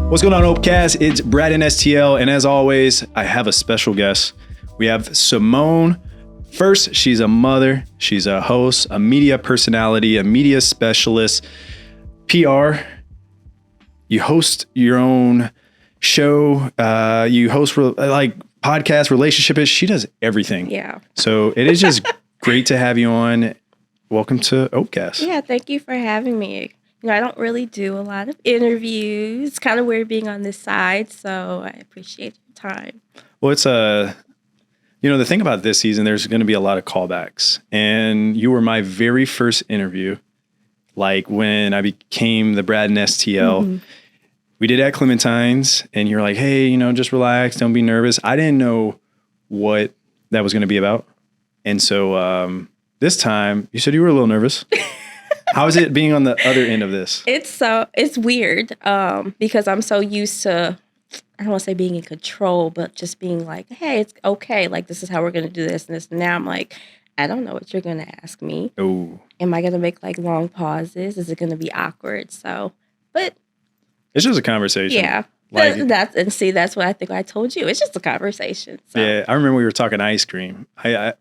What's going on, Opecast? It's BradENSTL, and as always, I have a special guest. We have Simone. First, she's a mother, she's a host, a media personality, a media specialist, PR. You host your own show. You host podcast, relationship. She does everything. Yeah. So it is just great to have you on. Welcome to Opecast. Yeah, thank you for having me. You know, I don't really do a lot of interviews. It's kind of weird being on this side, so I appreciate your time. Well, it's the thing about this season, there's going to be a lot of callbacks. And you were my very first interview, like when I became the BradENSTL. Mm-hmm. We did at Clementine's, and you're like, hey, just relax, don't be nervous. I didn't know what that was going to be about. And so this time, you said you were a little nervous. How is it being on the other end of this? It's weird because I'm so used to, I don't want to say being in control, but just being like, hey, it's okay. Like, this is how we're going to do this and this. And now I'm like, I don't know what you're going to ask me. Oh. Am I going to make like long pauses? Is it going to be awkward? But it's just a conversation. Yeah. That's what I think I told you. It's just a conversation. So. Yeah. I remember we were talking ice cream. I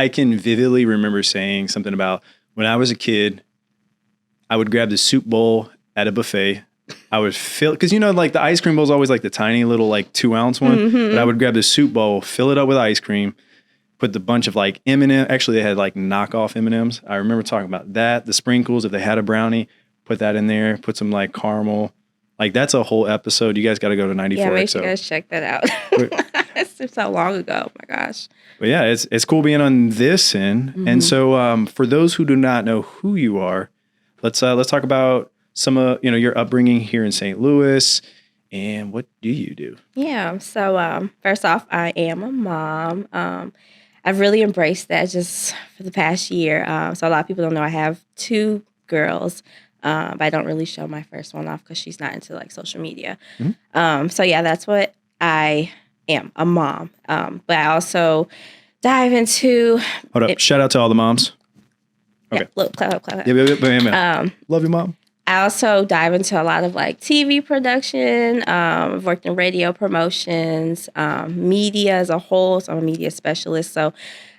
can vividly remember saying something about when I was a kid, I would grab the soup bowl at a buffet. I would fill, because like the ice cream bowl is always like the tiny little like 2-ounce one. Mm-hmm. But I would grab the soup bowl, fill it up with ice cream, put the bunch of like M&M. Actually, they had like knockoff M&Ms. I remember talking about that. The sprinkles, if they had a brownie, put that in there. Put some like caramel. Like that's a whole episode. You guys got to go to 94. Yeah, make sure you guys check that out. It's so long ago. Oh my gosh. But yeah, it's cool being on this end. Mm-hmm. And so for those who do not know who you are, let's talk about some of your upbringing here in St. Louis, and what do you do? Yeah. So first off, I am a mom. I've really embraced that just for the past year. So a lot of people don't know I have 2 girls, but I don't really show my first one off because she's not into like social media. Mm-hmm. So yeah, that's what I am, a mom. But I also dive into. Hold up! Shout out to all the moms. Okay. Yeah, look, clap. Yeah. Love you, Mom. I also dive into a lot of like TV production. I've worked in radio promotions, media as a whole. So I'm a media specialist. So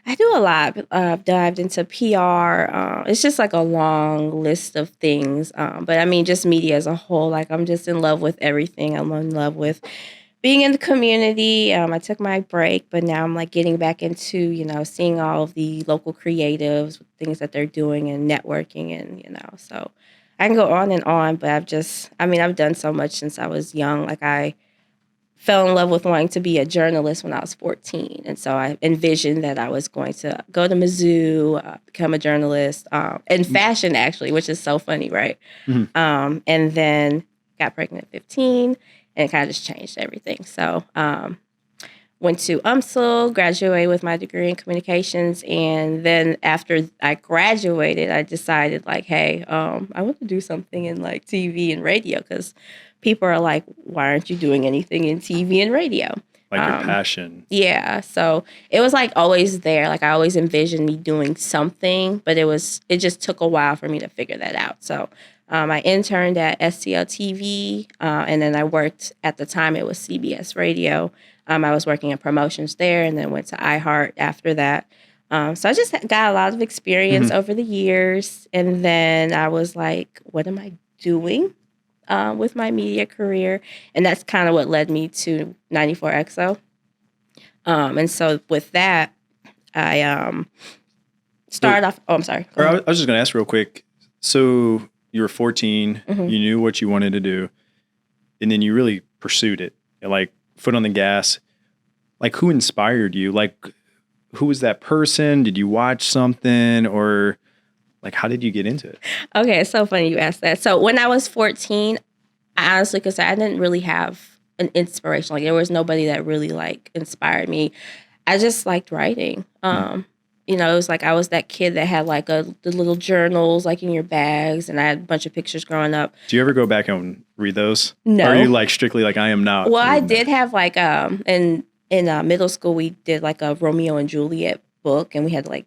I do a lot. I've dived into PR. It's just like a long list of things. But I mean, just media as a whole. Like I'm just in love with everything. I'm in love with being in the community. I took my break, but now I'm like getting back into, seeing all of the local creatives, things that they're doing and networking and, so I can go on and on, but I've done so much since I was young. Like I fell in love with wanting to be a journalist when I was 14. And so I envisioned that I was going to go to Mizzou, become a journalist, in fashion actually, which is so funny, right? Mm-hmm. And then got pregnant at 15. And it kind of just changed everything. So went to UMSL, graduated with my degree in communications. And then after I graduated, I decided like, hey, I want to do something in like TV and radio because people are like, why aren't you doing anything in TV and radio? Like your passion. Yeah. So it was like always there. Like I always envisioned me doing something, but it just took a while for me to figure that out. So I interned at STL TV, and then I worked, at the time it was CBS Radio. I was working in promotions there and then went to iHeart after that. So I just got a lot of experience over the years. And then I was like, what am I doing with my media career? And that's kind of what led me to 94XO. And so with that, I started off. Oh, I'm sorry. I was just going to ask real quick. So you were 14, you knew what you wanted to do, and then you really pursued it, like foot on the gas. Like, who inspired you? Like, who was that person? Did you watch something, or like, how did you get into it? Okay, it's so funny you asked that. So when I was 14, I honestly could say I didn't really have an inspiration. Like, there was nobody that really like inspired me. I just liked writing. It was like I was that kid that had like the little journals like in your bags, and I had a bunch of pictures growing up. Do you ever go back and read those? No. Or are you like strictly like I am not? Well, I did have like in middle school we did like a Romeo and Juliet book, and we had to like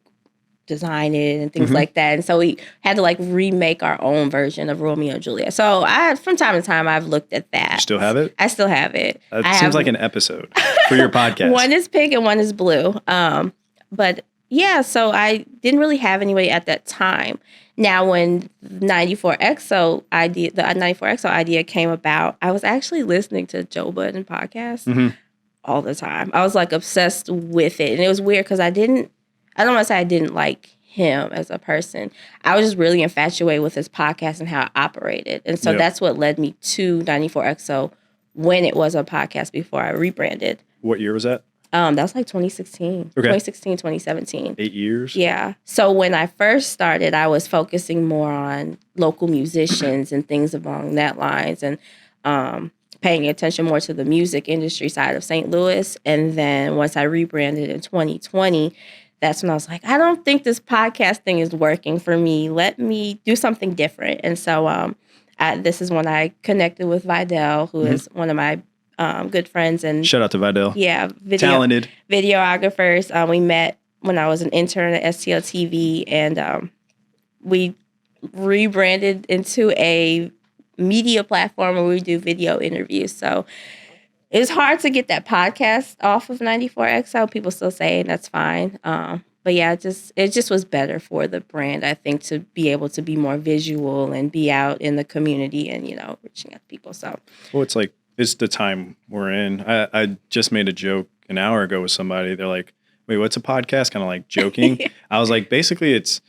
design it and things like that. And so we had to like remake our own version of Romeo and Juliet. So from time to time, I've looked at that. You still have it? I still have it. That seems like an episode for your podcast. One is pink and one is blue. But yeah, so I didn't really have anybody at that time. Now, when the 94XO idea came about, I was actually listening to Joe Budden podcast all the time. I was like obsessed with it. And it was weird because I don't want to say I didn't like him as a person. I was just really infatuated with his podcast and how it operated. And so that's what led me to 94XO when it was a podcast before I rebranded. What year was that? That was like 2016. Okay. 2016, 2017. 8 years? Yeah. So when I first started, I was focusing more on local musicians and things along that lines and paying attention more to the music industry side of St. Louis. And then once I rebranded in 2020, that's when I was like, I don't think this podcast thing is working for me. Let me do something different. And so this is when I connected with Vidal, who is one of my good friends. And shout out to Vidal. Yeah. Talented. Videographers. We met when I was an intern at STL TV, and we rebranded into a media platform where we do video interviews. So it's hard to get that podcast off of 94XO. People still say that's fine. But yeah, it just was better for the brand, I think, to be able to be more visual and be out in the community and, reaching out to people. So, well, it's the time we're in. I just made a joke an hour ago with somebody. They're like, wait, what's a podcast? Kind of like joking. I was like, basically it's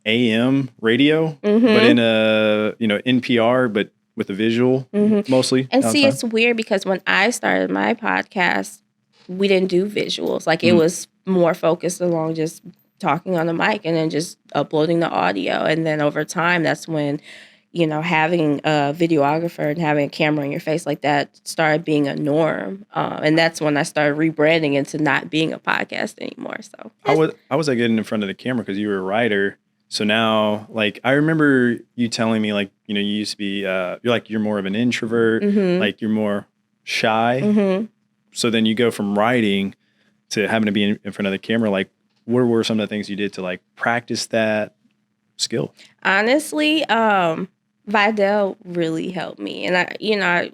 AM radio, but in a, NPR, but with a visual mostly. And see, it's weird because when I started my podcast, we didn't do visuals. Like it was more focused along just talking on the mic and then just uploading the audio. And then over time, that's when, having a videographer and having a camera in your face like that started being a norm. And that's when I started rebranding into not being a podcast anymore. So how was I getting in front of the camera? Because you were a writer. So now, like, I remember you telling me, like, you used to be, you're more of an introvert, like you're more shy. So then you go from writing to having to be in front of the camera. Like, what were some of the things you did to, like, practice that skill? Honestly, Vidal really helped me. And,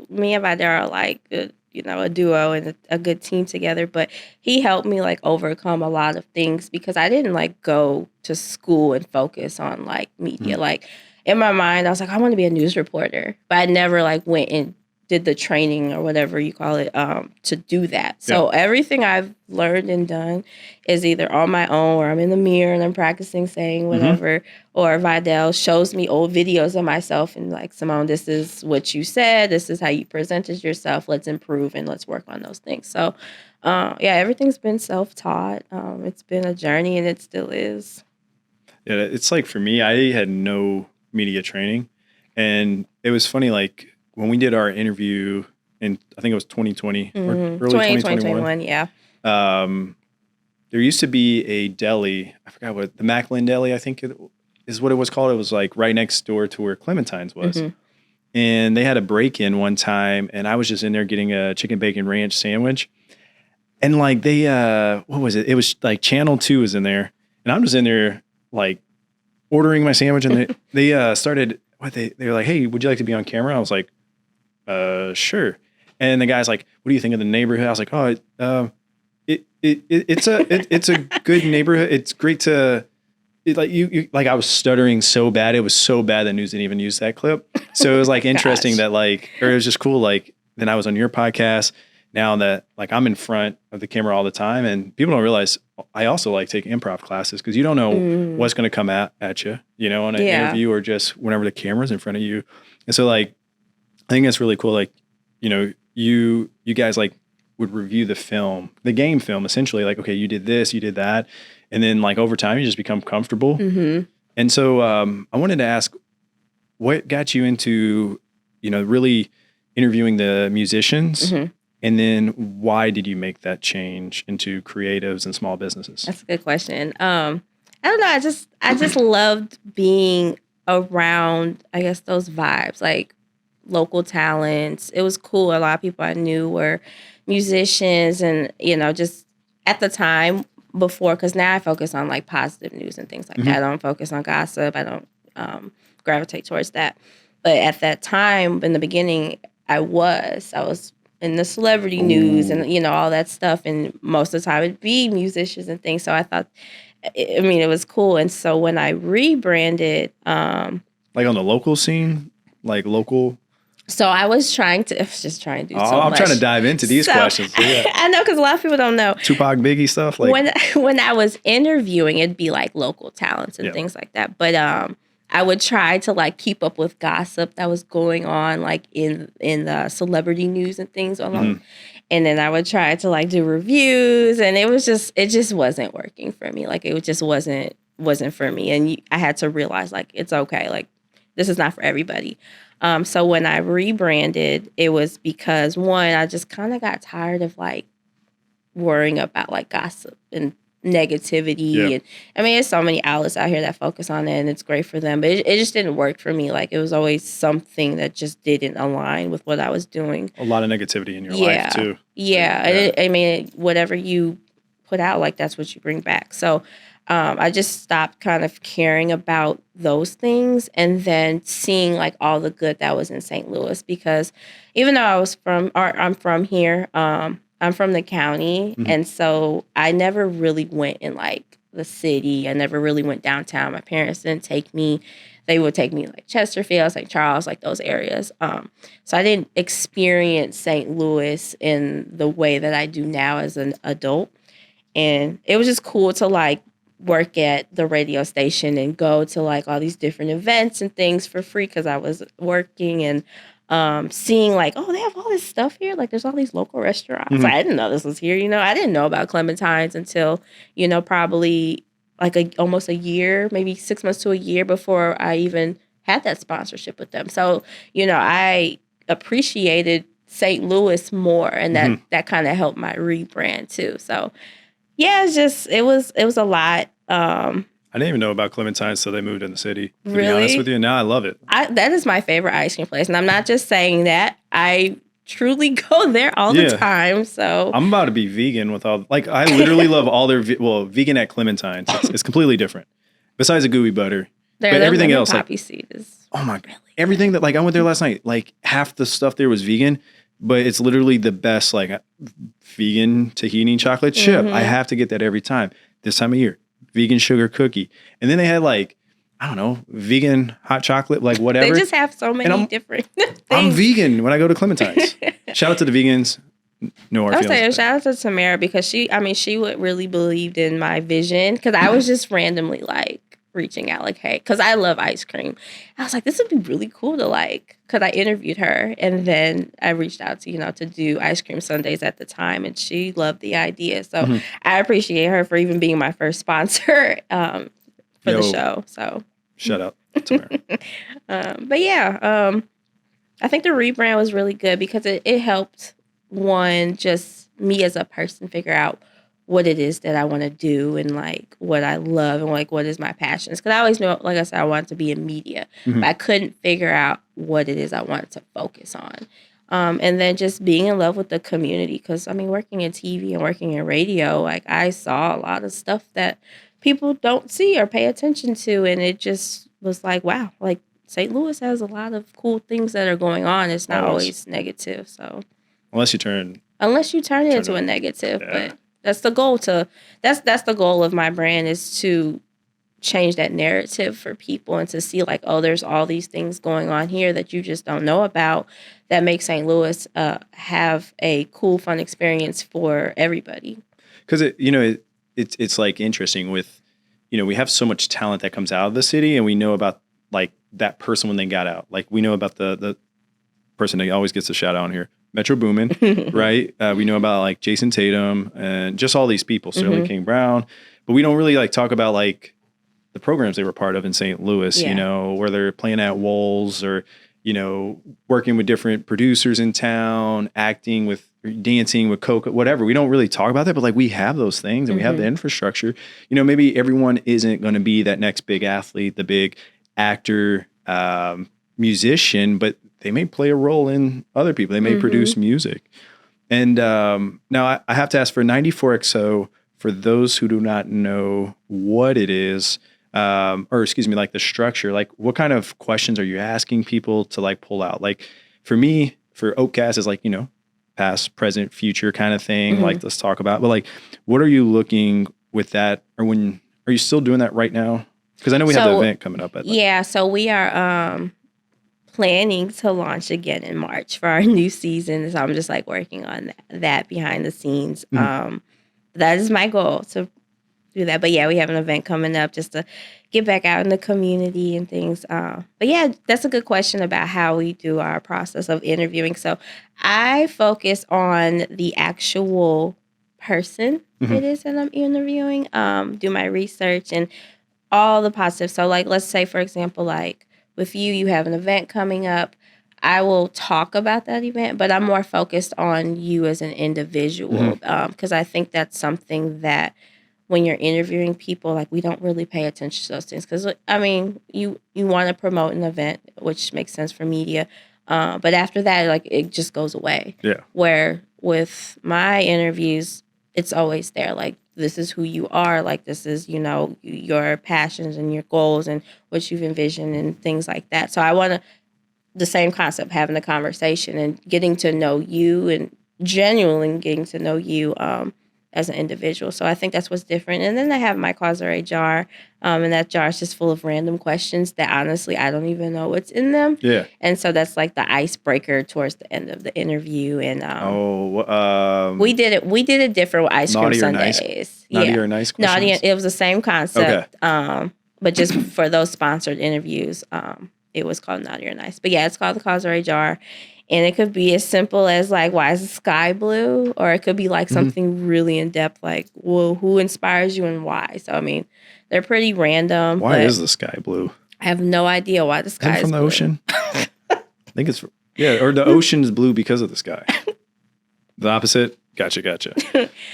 me and Vidal are like, a duo and a good team together. But he helped me, like, overcome a lot of things because I didn't, like, go to school and focus on, like, media. Like, in my mind, I was like, I want to be a news reporter. But I never, like, went and did the training or whatever you call it to do that. So everything I've learned and done is either on my own or I'm in the mirror and I'm practicing saying whatever, or Vidal shows me old videos of myself and like, Simone, this is what you said. This is how you presented yourself. Let's improve and let's work on those things. So everything's been self-taught. It's been a journey and it still is. Yeah, it's like for me, I had no media training. And it was funny, like, when we did our interview in, I think it was 2020 or early 2021. Yeah. There used to be a deli, I forgot what, the Macklin Deli, I think is what it was called. It was like right next door to where Clementine's was. And they had a break-in one time, and I was just in there getting a chicken bacon ranch sandwich. And like they, what was it? It was like Channel 2 was in there. And I'm just in there like ordering my sandwich, and they started, they were like, hey, would you like to be on camera? I was like, sure. And the guy's like, what do you think of the neighborhood? I was like, it's a good neighborhood. It's great to, like I was stuttering so bad. It was so bad that news didn't even use that clip. So it was like interesting that like, or it was just cool. Like then I was on your podcast now that like I'm in front of the camera all the time, and people don't realize I also like take improv classes because you don't know what's going to come at you, on an interview or just whenever the camera's in front of you. And so like, I think that's really cool. Like, you guys like would review the game film, essentially. Like, okay, you did this, you did that. And then like over time, you just become comfortable. And so I wanted to ask, what got you into, really interviewing the musicians? And then why did you make that change into creatives and small businesses? That's a good question. I don't know. I just loved being around, I guess, those vibes, like local talents. It was cool. A lot of people I knew were musicians, and just at the time, before, because now I focus on like positive news and things like that. I don't focus on gossip. I don't gravitate towards that. But at that time, in the beginning, I was in the celebrity news and, you know, all that stuff. And most of the time it'd be musicians and things. So I thought, I mean, it was cool. And so when I rebranded, like on the local scene, like local. so I was just trying to do so I'm much. trying to dive into these questions. So yeah. I know, because a lot of people don't know. Tupac, Biggie stuff. Like When I was interviewing, it'd be like local talents and things like that. But I would try to like keep up with gossip that was going on like in the celebrity news and things along. And then I would try to like do reviews, and it just wasn't working for me. Like it just wasn't for me. And I had to realize like it's okay. Like this is not for everybody. So when I rebranded, it was because one, I just kind of got tired of like worrying about like gossip and negativity. Yeah. And I mean, there's so many outlets out here that focus on it, and it's great for them, but it just didn't work for me. Like it was always something that just didn't align with what I was doing. a lot of negativity in your life too. Yeah. I mean, whatever you put out, like that's what you bring back. So I just stopped kind of caring about those things, and then seeing like all the good that was in St. Louis, because even though I'm from here, I'm from the county, and so I never really went in like the city. I never really went downtown. My parents didn't take me. They would take me like Chesterfield, St. Charles, like those areas. So I didn't experience St. Louis in the way that I do now as an adult. And it was just cool to like work at the radio station and go to like all these different events and things for free because I was working, and seeing like, oh, they have all this stuff here. Like there's all these local restaurants. I didn't know this was here. You know, I didn't know about Clementine's until, you know, probably like almost a year, maybe 6 months to a year before I even had that sponsorship with them. So, you know, I appreciated St. Louis more, and that kind of helped my rebrand too. So yeah, it was a lot. I didn't even know about Clementine until they moved in the city. To Really? be honest with you, now I love it. That is my favorite ice cream place, and I'm not just saying that. I truly go there all the time. So I'm about to be vegan with all. Like I literally love all their vegan at Clementine's. It's completely different. Besides the gooey butter, but everything else, poppy like, seed is oh my god, everything that like I went there last night. Like half the stuff there was vegan, but it's literally the best like vegan tahini chocolate chip. I have to get that every time. This time of year, vegan sugar cookie, and then they had like, I don't know, vegan hot chocolate, like whatever. They just have so many different things. I'm vegan when I go to Clementine's. Shout out to the vegans. No hard I was saying, feelings. shout out to Tamara, because she would really believed in my vision, because I was just randomly like reaching out like, hey, because I love ice cream. I was like, this would be really cool to like, because I interviewed her, and then I reached out to, you know, to do ice cream sundaes at the time, and she loved the idea. So I appreciate her for even being my first sponsor for the show. So shout out to her. But yeah, I think the rebrand was really good because it helped, one, just me as a person figure out what it is that I want to do and like what I love and like what is my passions. Because I always know, like I said, I wanted to be in media, but I couldn't figure out what it is I wanted to focus on. And then just being in love with the community, because I mean, working in TV and working in radio, like I saw a lot of stuff that people don't see or pay attention to, and it just was like, wow, like St. Louis has a lot of cool things that are going on. It's not always negative. So unless you turn it into a negative, but that's the goal that's the goal of my brand, is to change that narrative for people and to see like, oh, there's all these things going on here that you just don't know about that make St. Louis have a cool, fun experience for everybody. Because it's like interesting with, you know, we have so much talent that comes out of the city, and we know about like that person when they got out. Like we know about the person that always gets a shout out on here, Metro Boomin, right? We know about like Jason Tatum and just all these people, Sterling King Brown, but we don't really like talk about like the programs they were part of in St. Louis, you know, where they're playing at Wool's or, you know, working with different producers in town, acting with, dancing with Coca, whatever. We don't really talk about that, but like we have those things and we have the infrastructure. You know, maybe everyone isn't going to be that next big athlete, the big actor, musician, but they may play a role in other people. They may produce music. And now I have to ask, for 94XO for those who do not know what it is, or excuse me, like the structure, like what kind of questions are you asking people to like pull out? Like for me, for Oakcast is like, past, present, future kind of thing. Like let's talk about, but like, what are you looking with that, or are you still doing that right now? Because I know we have the event coming up. So we are planning to launch again in March for our new season. So I'm just like working on that behind the scenes. That is my goal to do that. But yeah, we have an event coming up just to get back out in the community and things. But yeah, that's a good question about how we do our process of interviewing. So I focus on the actual person it is that I'm interviewing, do my research and all the positives. So like, let's say, for example, like with you have an event coming up. I will talk about that event, but I'm more focused on you as an individual because I think that's something that when you're interviewing people, like we don't really pay attention to those things. Because I mean, you want to promote an event, which makes sense for media, but after that, like it just goes away. Yeah. Where with my interviews, it's always there. Like this is who you are. Like this is your passions and your goals and what you've envisioned and things like that. So I want to. The same concept, having a conversation and getting to know you and genuinely getting to know you as an individual. So I think that's what's different. And then I have my Causeray jar, and that jar is just full of random questions that honestly I don't even know what's in them. Yeah. And so that's like the icebreaker towards the end of the interview. And we did it different with ice cream sundaes. Naughty or nice questions? Naughty. It was the same concept, but just for those sponsored interviews. It was called Naughty or Nice. But yeah, it's called the Causeray jar. And it could be as simple as like, why is the sky blue? Or it could be like something really in depth, like, well, who inspires you and why? So, I mean, they're pretty random. Why is the sky blue? I have no idea why the sky is from the blue. ocean? I think it's, or the ocean's blue because of the sky. The opposite? Gotcha.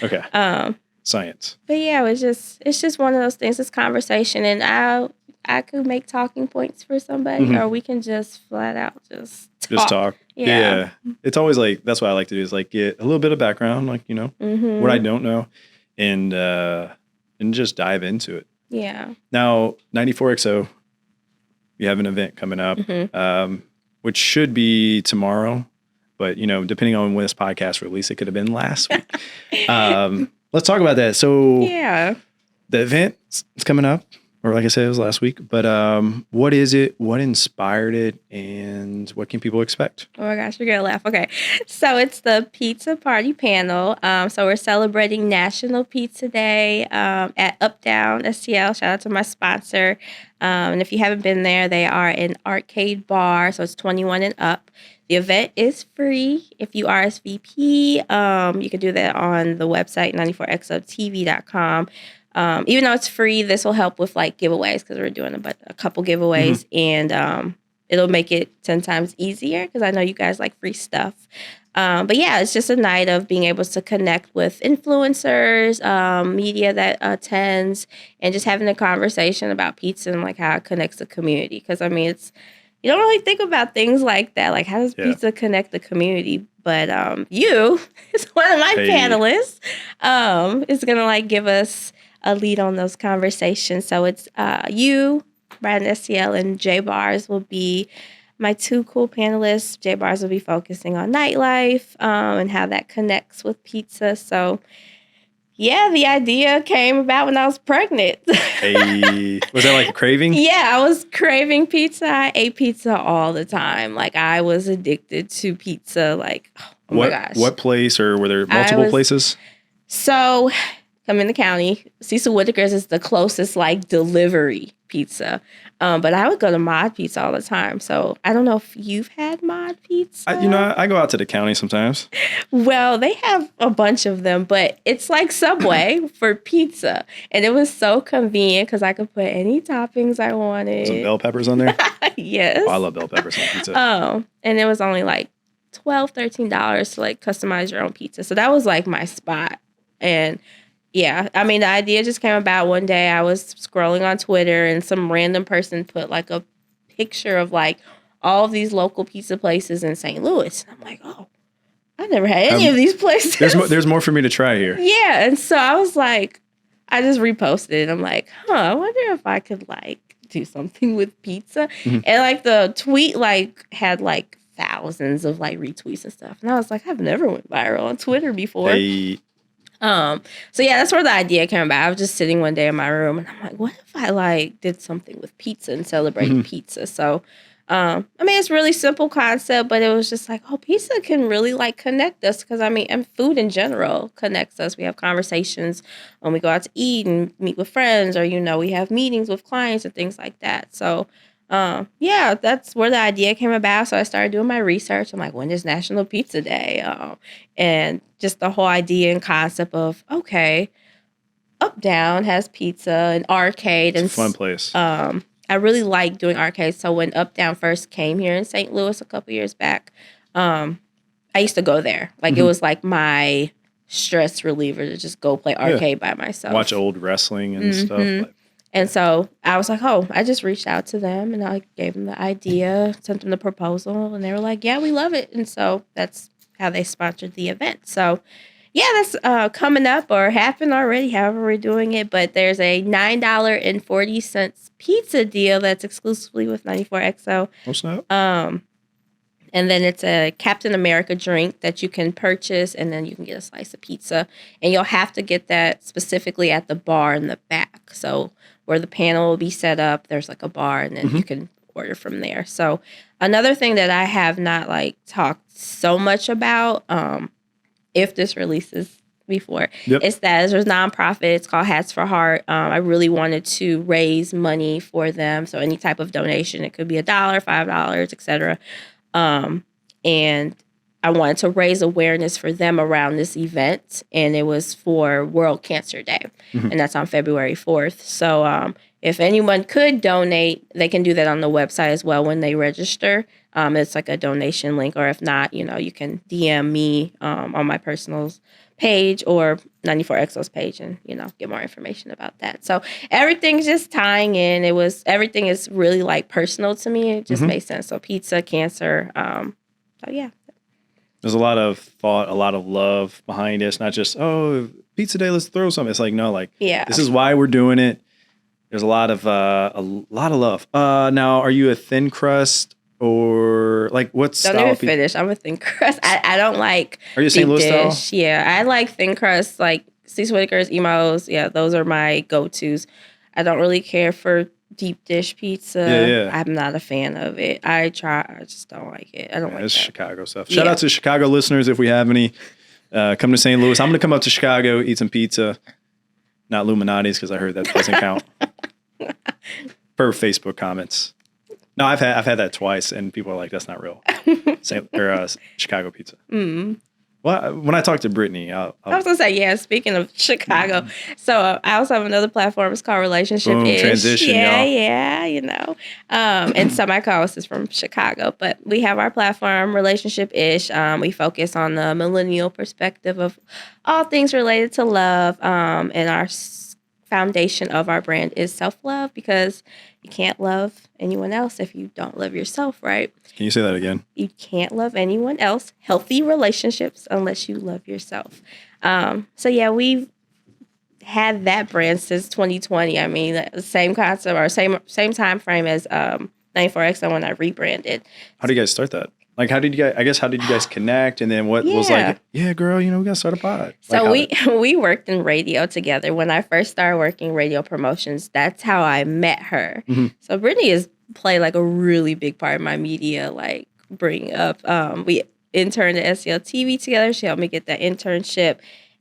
Okay. Science. But yeah, it's just one of those things. It's conversation. And I could make talking points for somebody, or we can just flat out just talk. Yeah. It's always like, that's what I like to do is like get a little bit of background, like, what I don't know and just dive into it. Yeah. Now, 94XO, you have an event coming up, which should be tomorrow, but depending on when this podcast release, it could have been last week. Let's talk about that. So yeah, the event is coming up. Or like I said, it was last week. But what is it? What inspired it? And what can people expect? Oh my gosh, you're going to laugh. Okay. So it's the Pizza Party Panel. So we're celebrating National Pizza Day at Uptown STL. Shout out to my sponsor. And if you haven't been there, they are an arcade bar. So it's 21 and up. The event is free. If you RSVP, you can do that on the website, 94xotv.com. Even though it's free, this will help with like giveaways because we're doing a couple giveaways and it'll make it 10 times easier because I know you guys like free stuff. But yeah, it's just a night of being able to connect with influencers, media that attends, and just having a conversation about pizza and like how it connects the community. Because I mean, you don't really think about things like that. Like how does pizza connect the community? But you is one of my panelists. Is gonna like give us a lead on those conversations. So it's you, BradENSTL and JBarzz will be my two cool panelists. JBarzz will be focusing on nightlife and how that connects with pizza. So yeah, the idea came about when I was pregnant. Hey, was that like a craving? Yeah, I was craving pizza. I ate pizza all the time. Like I was addicted to pizza. Like, oh my gosh. What place, or were there multiple places? So I'm in the county. Cecil Whitaker's is the closest like delivery pizza. But I would go to Mod Pizza all the time. So I don't know if you've had Mod Pizza. I go out to the county sometimes. Well, they have a bunch of them, but it's like Subway for pizza. And it was so convenient because I could put any toppings I wanted. Some bell peppers on there? Yes. Oh, I love bell peppers on pizza. And it was only like $12, $13 to like customize your own pizza. So that was like my spot. And yeah, I mean, the idea just came about one day. I was scrolling on Twitter and some random person put like a picture of like all of these local pizza places in St. Louis. And I'm like, oh, I never had any of these places. There's more for me to try here. Yeah, and so I was like, I just reposted it. I'm like, I wonder if I could like do something with pizza. Mm-hmm. And like the tweet like had like thousands of like retweets and stuff. And I was like, I've never went viral on Twitter before. So yeah, that's where the idea came about. I was just sitting one day in my room and I'm like, what if I like did something with pizza and celebrated pizza? So I mean, it's a really simple concept, but it was just like, oh, pizza can really like connect us because I mean, and food in general connects us. We have conversations when we go out to eat and meet with friends, or we have meetings with clients and things like that. So yeah, that's where the idea came about. So I started doing my research. I'm like, when is National Pizza Day? And just the whole idea and concept of, okay, Up Down has pizza and arcade. It's a fun place. I really like doing arcades. So when Up Down first came here in St. Louis a couple years back, I used to go there. Like it was like my stress reliever to just go play arcade by myself. Watch old wrestling and stuff. And so I was like, I just reached out to them and I gave them the idea, sent them the proposal, and they were like, yeah, we love it. And so that's how they sponsored the event. So yeah, that's coming up or happened already, however we're doing it. But there's a $9.40 pizza deal that's exclusively with 94XO. What's that? And then it's a Captain America drink that you can purchase, and then you can get a slice of pizza. And you'll have to get that specifically at the bar in the back. So where the panel will be set up, there's like a bar, and then you can order from there. So another thing that I have not like talked so much about, if this releases before, is that there's a nonprofit. It's called Hats for Heart. I really wanted to raise money for them. So any type of donation, it could be $1, $5, etc. And I wanted to raise awareness for them around this event. And it was for World Cancer Day. And that's on February 4th. So if anyone could donate, they can do that on the website as well when they register. It's like a donation link, or if not, you can DM me on my personal page or 94XO's page and, get more information about that. So everything's just tying in. Everything is really like personal to me. It just made sense. So pizza, cancer. So yeah. There's a lot of thought, a lot of love behind it. It's not just, pizza day, let's throw something. It's like, no, like, this is why we're doing it. There's a lot of love. Now, are you a thin crust or like what style? Don't even finish. I'm a thin crust. I don't like. Are you a St. Louis style? Yeah, I like thin crust, like Cecil Whitaker's, Emos. Yeah, those are my go-tos. I don't really care for deep dish pizza. Yeah. I'm not a fan of it. I just don't like it. I don't like it. It's Chicago stuff. Shout out to Chicago listeners if we have any. Come to St. Louis. I'm going to come up to Chicago, eat some pizza. Not Illuminati's because I heard that doesn't count. Per Facebook comments. No, I've had that twice, and people are like, "That's not real." Chicago pizza. Well, when I talk to Brittany, I was gonna say, speaking of Chicago, so I also have another platform. It's called Relationship-ish. Transition, y'all. And so my co-host is from Chicago, but we have our platform, Relationship-ish. We focus on the millennial perspective of all things related to love, and our foundation of our brand is self-love, because you can't love anyone else if you don't love yourself, right? Can you say that again? You can't love anyone else, healthy relationships, unless you love yourself. So yeah, we've had that brand since 2020. I mean, the same concept or same time frame as 94XO when I rebranded. How did you guys start that? Like, how did you guys connect? And then what was like, yeah, girl, we got to start a pod. So we worked in radio together. When I first started working radio promotions, that's how I met her. So Brittany has played like a really big part in my media, like bringing up. We interned at SEL TV together. She helped me get that internship.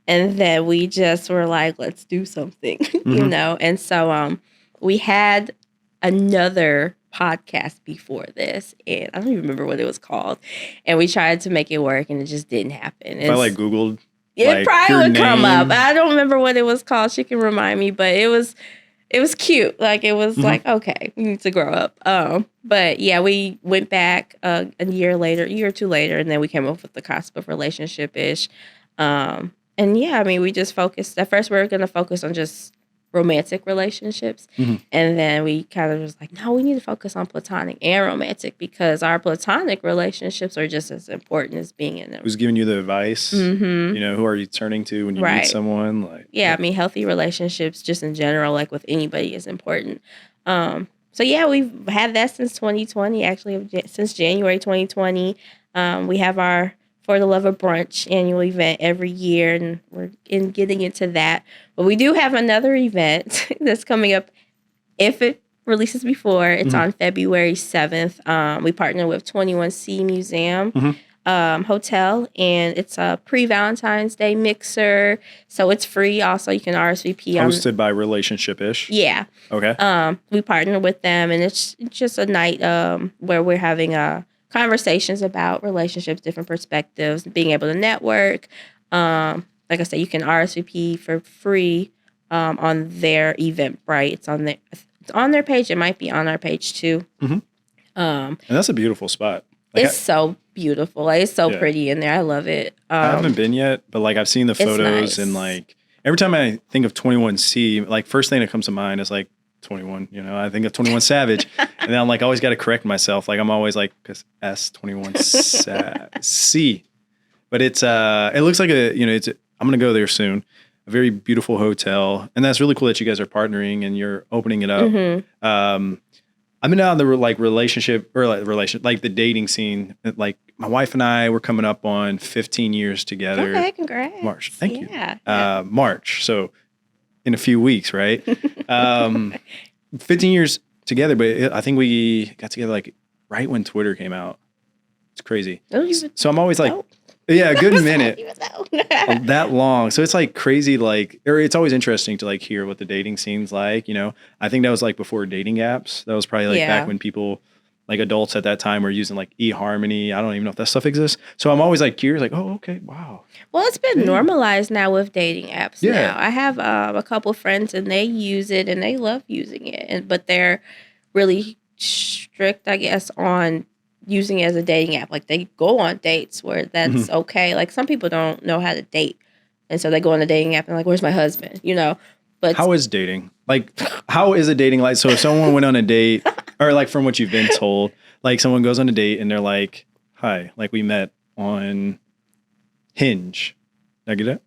And then we just were like, let's do something, And so we had another podcast before this, and I don't even remember what it was called, and we tried to make it work and it just didn't happen. If I like Googled, it probably would come up. I don't remember what it was called. She can remind me, but it was cute. Like it was like, okay, we need to grow up. But yeah, we went back a year or two later, and then we came up with the concept of Relationship-ish. And yeah, I mean, we just focused. At first, we were going to focus on just romantic relationships. Mhm. And then we kind of was like, no, we need to focus on platonic and romantic because our platonic relationships are just as important as being in them. Who's giving you the advice? Mm-hmm. You know, who are you turning to when you Right. meet someone? Like, Yeah, I mean, healthy relationships just in general, like with anybody, is important. So yeah, we've had that since 2020, actually, since January 2020. We have our For the Love of Brunch annual event every year, and we're getting into that. But we do have another event that's coming up if it releases before. It's on February 7th. We partner with 21C Museum Hotel, and it's a pre-Valentine's Day mixer. So it's free. Also, you can RSVP. hosted by Relationship-ish. Yeah. Okay. We partner with them, and it's just a night where we're having conversations about relationships, different perspectives, being able to network. Like I said, you can RSVP for free on their Eventbrite. It's on their page. It might be on our page too. And that's a beautiful spot. Like, It's so beautiful. Like, it's so pretty in there. I love it. I haven't been yet, but like I've seen the photos nice. and like every time I think of 21C, like first thing that comes to mind is like 21, you know, I think of 21 Savage. And then I'm like, always got to correct myself. Like I'm always like, because S21C. But it looks like I'm going to go there soon. A very beautiful hotel. And that's really cool that you guys are partnering and you're opening it up. I've been on the relationship or like the dating scene. Like my wife and I were coming up on 15 years together. Okay, congrats. March. Thank you. Yeah. March. So in a few weeks, right? 15 years together, but I think we got together like right when Twitter came out. It's crazy. So I'm always like, yeah, a good minute. That long. So it's like crazy, like, or it's always interesting to like hear what the dating scene's like, you know. I think that was like before dating apps. That was probably like back when people, like adults at that time, were using like eHarmony. I don't even know if that stuff exists. So I'm always like curious, like, oh, okay, wow. Well, it's been normalized now with dating apps. Yeah. Now I have a couple friends and they use it and they love using it, but they're really strict, I guess, on using it as a dating app. Like they go on dates where that's okay. Like some people don't know how to date, and so they go on a dating app and like, where's my husband? You know. But how is dating? Like, how is a dating like? So if someone went on a date, or like from what you've been told, like someone goes on a date and they're like, hi, like we met on Hinge. Did I get it?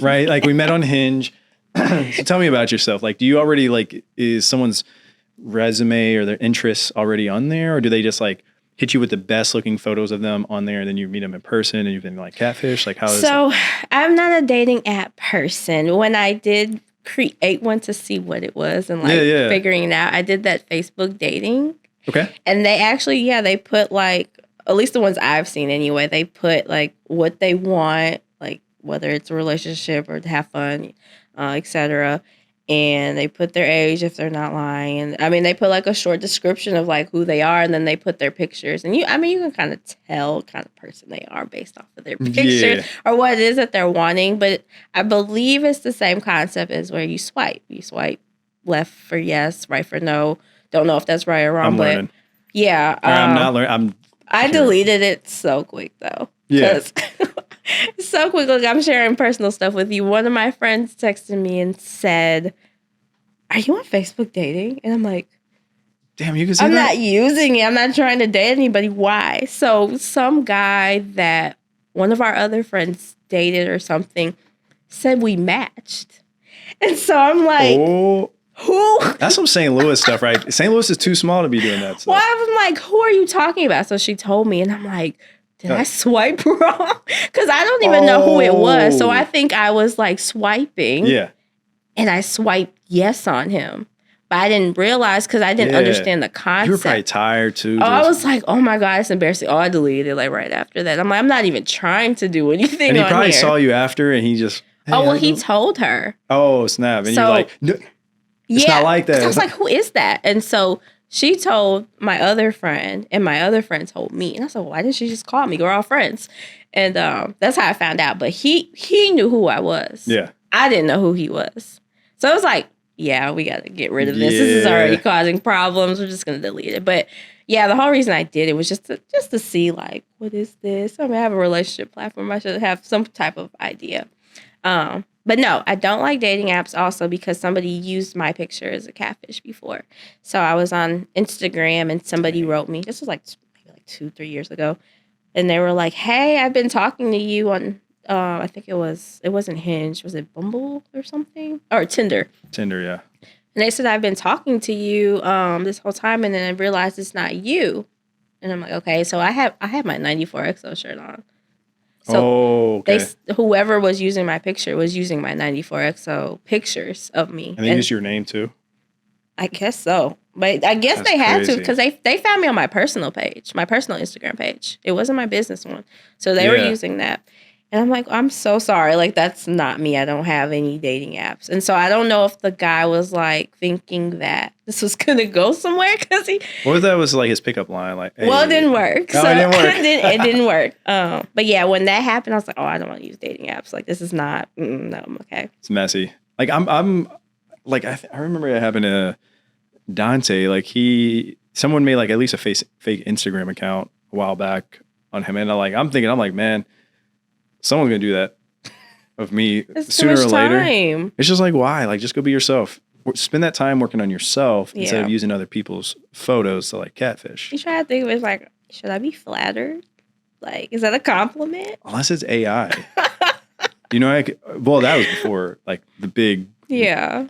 Right? Like we met on Hinge. So tell me about yourself. Like, do you already like, is someone's resume or their interests already on there? Or do they just like hit you with the best looking photos of them on there and then you meet them in person and you've been like catfish? Like how is So I'm not a dating app person. When I did create one to see what it was and like figuring it out, I did that Facebook dating. Okay. And they actually, they put like, at least the ones I've seen anyway, they put like what they want, like whether it's a relationship or to have fun, etc. And they put their age if they're not lying. And I mean, they put like a short description of like who they are, and then they put their pictures. And you can kind of tell what kind of person they are based off of their pictures or what it is that they're wanting. But I believe it's the same concept as where you swipe. You swipe left for yes, right for no. Don't know if that's right or wrong, I'm but learning. Yeah. I'm not learning. I deleted it so quick though. Yeah. So quick. Look, I'm sharing personal stuff with you. One of my friends texted me and said, "Are you on Facebook dating?" And I'm like, "Damn, you can see I'm that?" not using it. I'm not trying to date anybody. Why? So some guy that one of our other friends dated or something said we matched. And so I'm like, who? That's some St. Louis stuff, right? St. Louis is too small to be doing that stuff. Well, I'm like, who are you talking about? So she told me, and I'm like, did I swipe wrong? Because I don't even know who it was. So I think I was like swiping. Yeah. And I swiped yes on him. But I didn't realize because I didn't understand the concept. You were probably tired too. I was like, oh my God, it's embarrassing. I deleted it like right after that. I'm like, I'm not even trying to do anything and he probably here. saw you after and he just... Hey, he told her. Oh, snap. And you're like, no, it's not like that. I was like, who is that? And so she told my other friend, and my other friend told me. And I said, well, why didn't she just call me? We're all friends. And that's how I found out. But he knew who I was. Yeah. I didn't know who he was. So I was like, yeah, we got to get rid of this. This is already causing problems. We're just going to delete it. But yeah, the whole reason I did it was just to see, like, what is this? I mean, I have a relationship platform. I should have some type of idea. But no, I don't like dating apps also because somebody used my picture as a catfish before. So I was on Instagram and somebody wrote me. This was like maybe like 2-3 years ago. And they were like, "Hey, I've been talking to you on I think it wasn't Hinge. Was it Bumble or something? Or Tinder?" Tinder, yeah. And they said, "I've been talking to you this whole time, and then I realized it's not you." And I'm like, "Okay." So I have my 94XO shirt on. So whoever was using my picture was using my 94XO pictures of me. And they used your name too? I guess so. But I guess they had to because they found me on my personal page, my personal Instagram page. It wasn't my business one. So they were using that. And I'm like, I'm so sorry. Like, that's not me. I don't have any dating apps. And so I don't know if the guy was like thinking that this was going to go somewhere because he. What if that was like his pickup line? Like, hey, well, it didn't work. No, it didn't work. It didn't work. But yeah, when that happened, I was like, oh, I don't want to use dating apps. Like, this is not. No, I'm okay. It's messy. Like, I'm like, I remember it happened to Dante. Like, someone made like at least a fake Instagram account a while back on him. And I'm like, man, someone's going to do that of me sooner or later. It's just like, why? Like, just go be yourself. Spend that time working on yourself instead of using other people's photos to like catfish. You try to think of it like, should I be flattered? Like, is that a compliment? Unless it's AI. You know, well, that was before like the big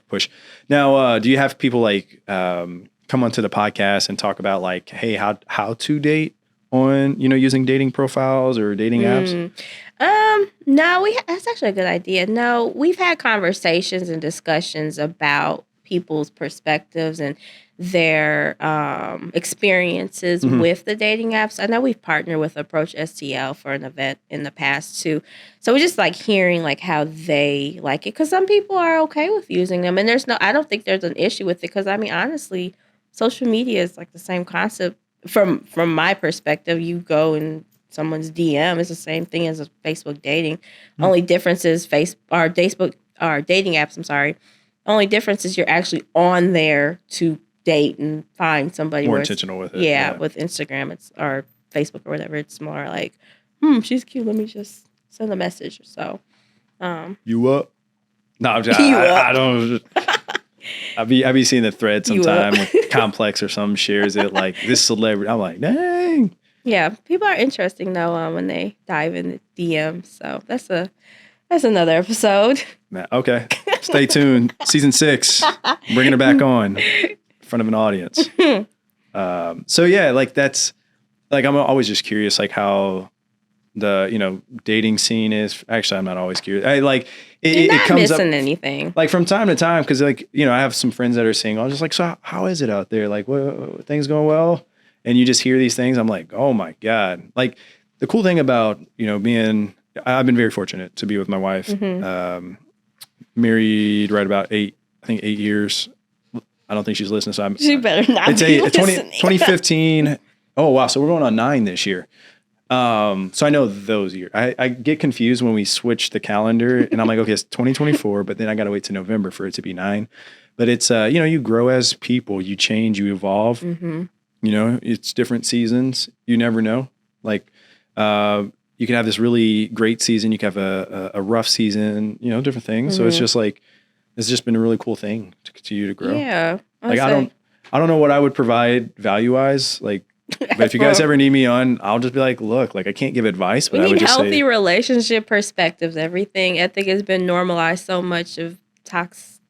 push. Now, do you have people like come onto the podcast and talk about like, hey, how to date on, using dating profiles or dating apps? No, that's actually a good idea. No, we've had conversations and discussions about people's perspectives and their experiences with the dating apps. I know we've partnered with Approach STL for an event in the past too. So we just like hearing like how they like it because some people are okay with using them, and I don't think there's an issue with it because I mean honestly, social media is like the same concept from my perspective. You go and someone's DM is the same thing as a Facebook dating. Only difference is Facebook or dating apps. I'm sorry. Only difference is you're actually on there to date and find somebody more intentional with it. Yeah, with Instagram or Facebook or whatever. It's more like, she's cute. Let me just send a message. So, you up? No, I don't. I be seeing the thread sometime with Complex or some shares it like this celebrity. I'm like, dang. Yeah, people are interesting though when they dive in the DMs. So that's another episode. Okay, stay tuned. Season 6, bringing her back on in front of an audience. So yeah, like that's like I'm always just curious, like how the dating scene is. Actually, I'm not always curious. It comes up anything like from time to time because I have some friends that are single. I'm just like, so how is it out there? Like, what things going well? And you just hear these things. I'm like, oh my God. Like the cool thing about, I've been very fortunate to be with my wife. Married right about 8 years. I don't think she's listening. So she better not be listening. 2015. Oh, wow. So we're going on 9 this year. So I know those years. I get confused when we switch the calendar and I'm like, okay, it's 2024, but then I got to wait to November for it to be 9. But it's, you grow as people, you change, you evolve. It's different seasons. You never know. Like, you can have this really great season. You can have a rough season, different things. So it's just like, it's just been a really cool thing to continue to grow. Yeah. Like, I don't know what I would provide value wise. Like, but if you guys ever need me on, I'll just be like, look, like I can't give advice, but I would just say healthy relationship perspectives. Everything I think has been normalized so much of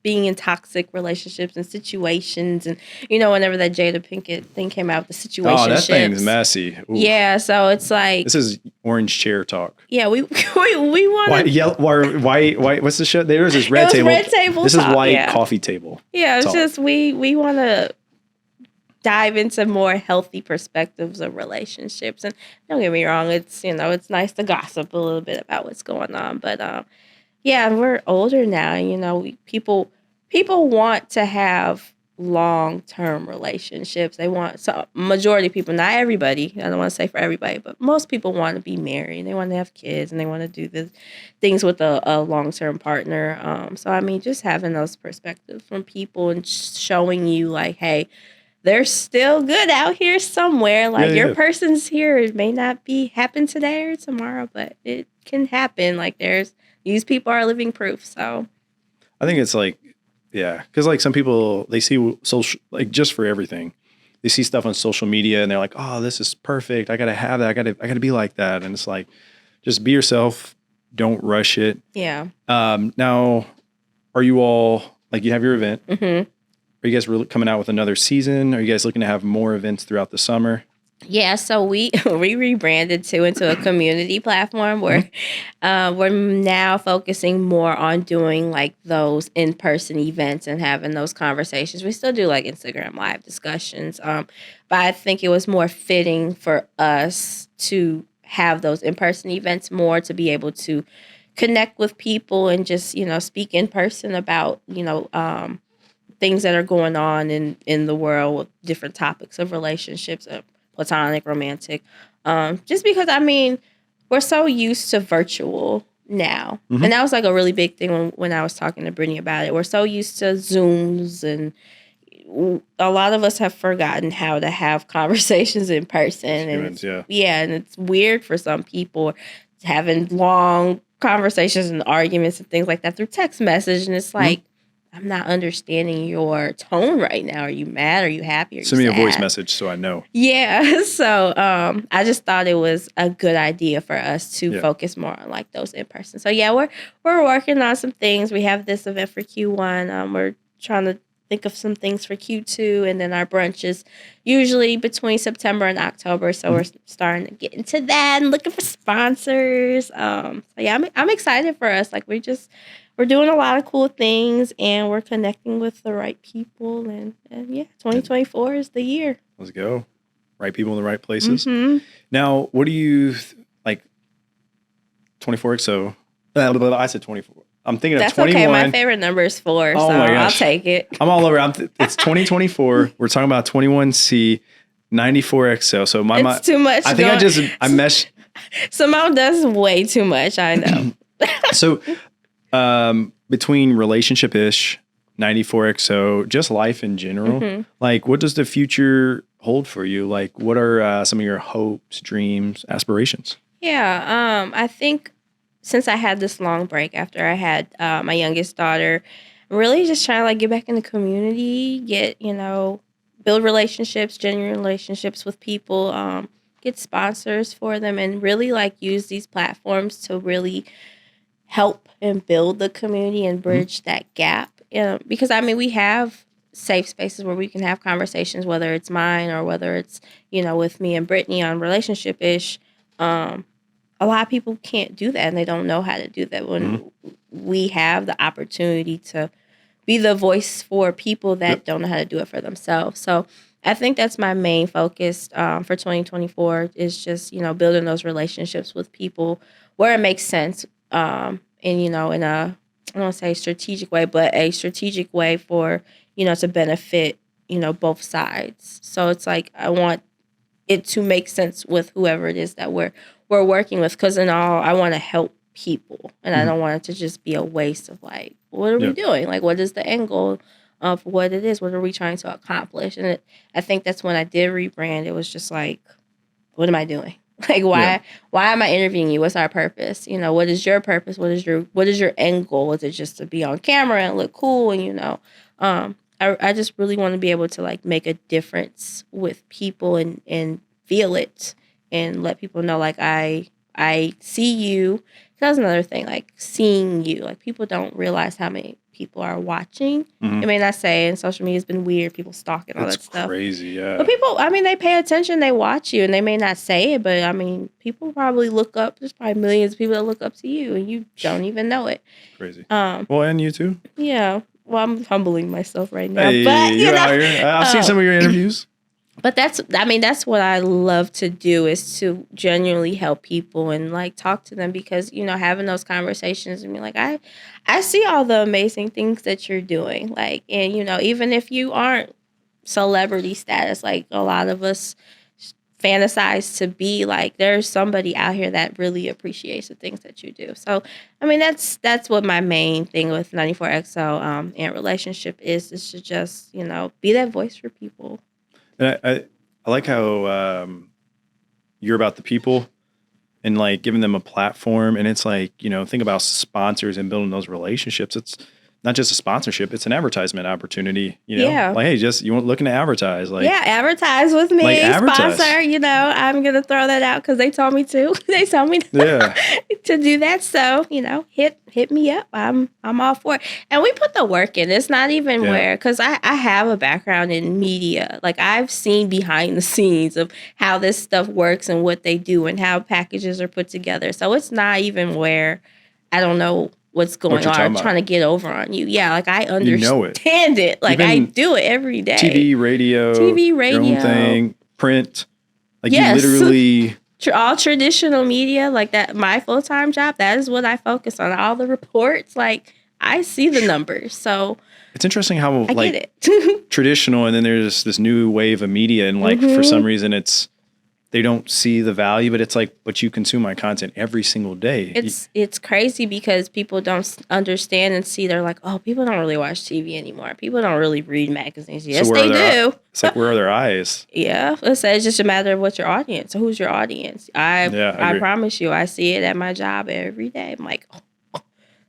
being in toxic relationships and situations, and whenever that Jada Pinkett thing came out, the situation. Oh, that thing's messy. Ooh. Yeah, so it's like this is orange chair talk. Yeah, we want to. White. What's the show? There's this red table. Red table. This is white coffee table. Yeah, it's just we want to dive into more healthy perspectives of relationships, and don't get me wrong, it's it's nice to gossip a little bit about what's going on, but yeah, we're older now. People want to have long-term relationships. They want, so majority of people, not everybody, I don't want to say for everybody, but most people want to be married. They want to have kids and they want to do the things with a long-term partner. So I mean, just having those perspectives from people and showing you like, hey, they're still good out here somewhere. Like your person's here. It may not happen today or tomorrow, but it can happen. Like there's These people are living proof. So I think it's like, yeah, because like some people, they see social, like just for everything, they see stuff on social media and they're like, oh, this is perfect. I got to have that. I got to be like that. And it's like, just be yourself. Don't rush it. yeah. Now, are you all, like you have your event. Mm-hmm. Are you guys really coming out with another season? Are you guys looking to have more events throughout the summer? Yeah, so we rebranded too into a community platform where we're now focusing more on doing like those in-person events and having those conversations. We still do like Instagram live discussions, but I think it was more fitting for us to have those in-person events more to be able to connect with people and just speak in person about things that are going on in the world with different topics of relationships, platonic, romantic. Just because we're so used to virtual now. Mm-hmm. And that was like a really big thing when I was talking to Brittany about it. We're so used to Zooms, and a lot of us have forgotten how to have conversations in person. Humans, and and it's weird for some people having long conversations and arguments and things like that through text message. And it's like, I'm not understanding your tone right now. Are you mad? Are you happy? Are you Send me sad? a voice message so I know. Yeah. So I just thought it was a good idea for us to focus more on like those in person. So yeah, we're working on some things. We have this event for Q1. We're trying to think of some things for Q2, and then our brunch is usually between September and October. So we're starting to get into that and looking for sponsors. So yeah, I'm excited for us. Like we're doing a lot of cool things, and we're connecting with the right people. And yeah, 2024 is the year. Let's go. Right people in the right places. Mm-hmm. Now, what do you like? 24XO. I said 24. I'm thinking That's of 21. okay. My favorite number is 4, so my gosh. I'll take it. I'm all over. It's 2024. We're talking about 21C, 94XO. So it's too much. I think I meshed. Simone does way too much. I know. So between relationship-ish, 94XO, just life in general, like what does the future hold for you? Like what are some of your hopes, dreams, aspirations? Yeah, I think since I had this long break after I had my youngest daughter, I'm really just trying to like get back in the community, build relationships, genuine relationships with people, get sponsors for them, and really like use these platforms to really help and build the community and bridge that gap. Because we have safe spaces where we can have conversations, whether it's mine or whether it's with me and Brittany on relationship-ish. A lot of people can't do that, and they don't know how to do that when we have the opportunity to be the voice for people that don't know how to do it for themselves. So I think that's my main focus for 2024 is just, building those relationships with people where it makes sense. In a, I don't want to say strategic way, but a strategic way for, to benefit, both sides. So it's like, I want it to make sense with whoever it is that we're working with, because in all, I want to help people, and I don't want it to just be a waste of like, what are we doing? Like, what is the end goal of what it is? What are we trying to accomplish? And I think that's when I did rebrand. It was just like, what am I doing? Like, why am I interviewing you? What's our purpose? What is your purpose? What is your end goal? Is it just to be on camera and look cool? And I just really want to be able to like make a difference with people and feel it and let people know like I see you. That's another thing, like seeing you. Like people don't realize how many people are watching. I mean, I say, and social media has been weird, people stalking all that stuff. That's crazy, yeah. But people, they pay attention, they watch you, and they may not say it, but people probably look up. There's probably millions of people that look up to you, and you don't even know it. Crazy. Well, and you too. Yeah. Well, I'm humbling myself right now. Hey, but you're out here. I've seen some of your interviews. But that's what I love to do, is to genuinely help people and like talk to them, because, having those conversations and be like, I see all the amazing things that you're doing. Like, and, even if you aren't celebrity status, like a lot of us fantasize to be, like, there's somebody out here that really appreciates the things that you do. So, that's what my main thing with 94XO and relationship is to just, be that voice for people. And I like how you're about the people and like giving them a platform. And it's like, think about sponsors and building those relationships. It's not just a sponsorship, it's an advertisement opportunity, Yeah. Like, hey, just you want looking to advertise, like advertise with me, like advertise. sponsor. I'm gonna throw that out because they told me to. They told me to do that. So hit me up. I'm all for it. And we put the work in. It's not even where, because I have a background in media. Like I've seen behind the scenes of how this stuff works and what they do and how packages are put together. So it's not even where I don't know what's going on, trying to get over on you. Yeah, like I understand it. Like I do it every day. TV, radio, your own thing, print. Like you literally... all traditional media, like that, my full-time job, that is what I focus on. All the reports, like I see the numbers. So it's interesting how I get it. traditional, and then there's this new wave of media, and like for some reason they don't see the value, but you consume my content every single day. It's crazy because people don't understand and see. They're like, oh, people don't really watch TV anymore. People don't really read magazines. Yes, they do. It's like, where are their eyes? Yeah. It's just a matter of what's your audience. So who's your audience? I promise you, I see it at my job every day. I'm like, oh,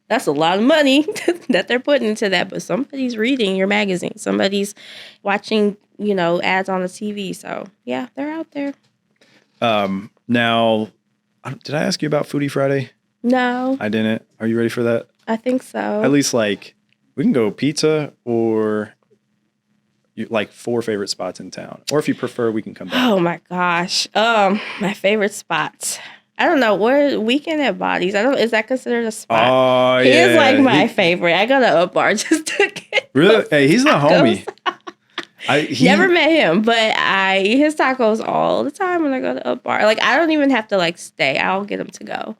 that's a lot of money that they're putting into that. But somebody's reading your magazine. Somebody's watching, ads on the TV. So yeah, they're out there. Now, did I ask you about Foodie Friday? No. I didn't. Are you ready for that? I think so. At least we can go pizza or like 4 favorite spots in town. Or if you prefer, we can come back. Oh my gosh. My favorite spots. I don't know. Where Weekend at Body's. Is that considered a spot? Oh, he is like my favorite. I go to Up Bar just to get really? Hey, he's the homie. Never met him, but I eat his tacos all the time when I go to Up Bar. Like I don't even have to stay. I'll get him to go.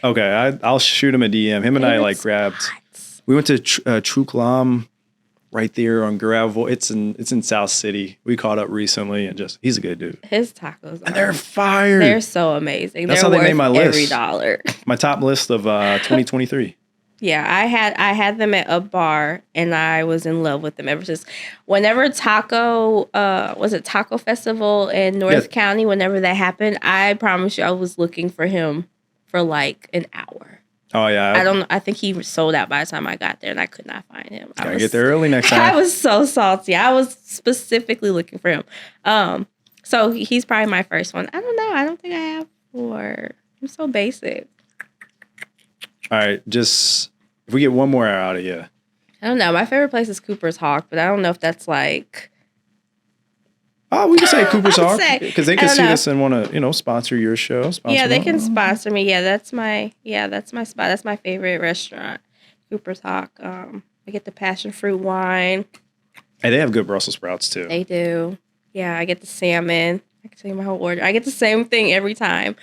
Okay, I'll shoot him a DM. Him and I grabbed. We went to True Clam right there on Gravel. It's in South City. We caught up recently and he's a good dude. His tacos and they're fire. They're so amazing. That's they're how they made my list. Every dollar. My top list of 2023. Yeah, I had them at Up Bar, and I was in love with them ever since. Whenever Taco Festival in North County, whenever that happened, I promise you I was looking for him for an hour. Oh yeah. I think he sold out by the time I got there, and I could not find him. Gotta get there early next time. I was so salty. I was specifically looking for him. So he's probably my first one. I don't know. I don't think I have 4. I'm so basic. All right, just if we get one more out of you. I don't know. My favorite place is Cooper's Hawk, but I don't know if that's Oh, we can say Cooper's Hawk because they can see this and want to, sponsor your show. They can sponsor me. Yeah, that's my spot. That's my favorite restaurant, Cooper's Hawk. I get the passion fruit wine. Hey, they have good Brussels sprouts too. They do. Yeah, I get the salmon. I can tell you my whole order. I get the same thing every time.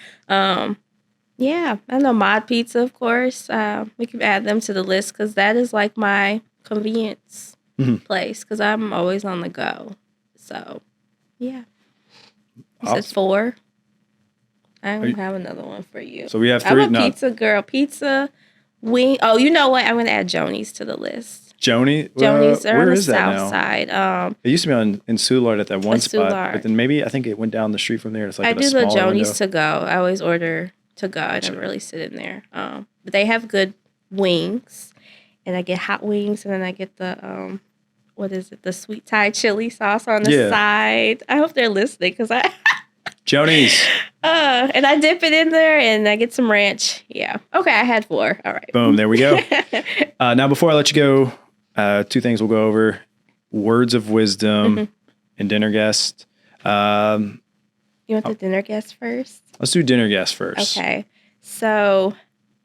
Yeah, I know Mod Pizza, of course. We can add them to the list because that is my convenience place because I'm always on the go. So, yeah. You said 4. I don't have another one for you. So we have 3. I'm a pizza girl. Pizza, wing. Oh, you know what? I'm going to add Joni's to the list. Joni's are on the south side. It used to be in Soulard at that one spot, Soulard. But then maybe I think it went down the street from there. It's I do the Joni's to go. I always order to go. I never really sit in there. But they have good wings, and I get hot wings, and then I get the what is it? The sweet Thai chili sauce on the side. I hope they're listening because Joni's. And I dip it in there, and I get some ranch. Yeah. Okay, I had 4. All right. Boom. There we go. Now, before I let you go, 2 things we'll go over: words of wisdom and dinner guest. You want the dinner guest first? Let's do dinner guest first. Okay. So